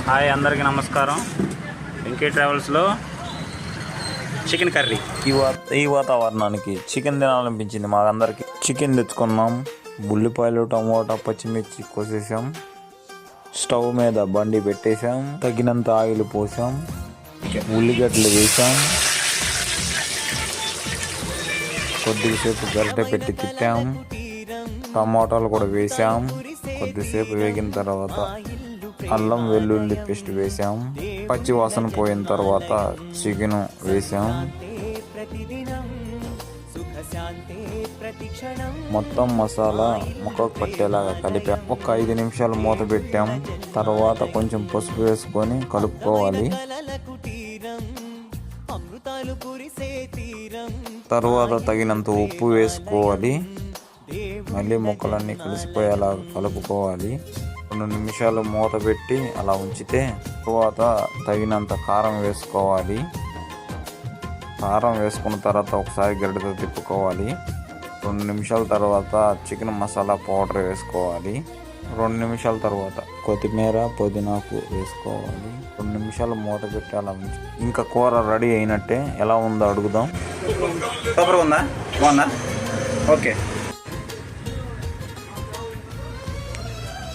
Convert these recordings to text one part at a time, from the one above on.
Hi అందరికీ నమస్కారం. వెంకీ ట్రావెల్స్లో చికెన్ కర్రీ. ఈ వాతావరణానికి చికెన్ తినాలనిపించింది మాకందరికి. చికెన్ తెచ్చుకున్నాం. ఉల్లిపాయలు, టమోటా, పచ్చిమిర్చి కోసేసాం. స్టవ్ మీద బండి పెట్టేసాం. తగినంత ఆయిల్ పోసాం. ఉల్లిగడ్డలు వేసాం. కొద్దిసేపు గరిటె పెట్టి తిప్పాం. టమాటాలు కూడా వేసాం. కొద్దిసేపు వేగిన తర్వాత అల్లం వెల్లుల్లి పేస్ట్ వేసాం. పచ్చి వాసన పోయిన తర్వాత చికెన్ వేసాం. మొత్తం మసాలా ముక్కకు పట్టేలాగా కలిపాం. ఒక 5 నిమిషాలు మూత పెట్టాం. తర్వాత కొంచెం పసుపు వేసుకొని కలుపుకోవాలి. తర్వాత తగినంత ఉప్పు వేసుకోవాలి. మళ్ళీ ముక్కలన్నీ కలిసిపోయేలా కలుపుకోవాలి. 2 నిమిషాలు మూత పెట్టి అలా ఉంచితే తర్వాత తగినంత కారం వేసుకోవాలి. కారం వేసుకున్న తర్వాత ఒకసారి గరిటెతో తిప్పుకోవాలి. 2 నిమిషాల తర్వాత చికెన్ మసాలా పౌడర్ వేసుకోవాలి. 2 నిమిషాల తర్వాత కొత్తిమీర, పుదీనాకు వేసుకోవాలి. 2 నిమిషాలు మూత పెట్టి అలా ఉంచి ఇంకా కూర రెడీ అయినట్టే. ఎలా ఉందో అడుగుదాం. సూపర్గా ఉందా? బాగుందా? ఓకే.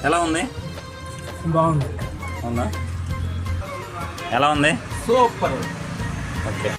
ఎలా ఉంది? బాగుంది. అవునా? ఎలా ఉంది? సూపర్. ఓకే.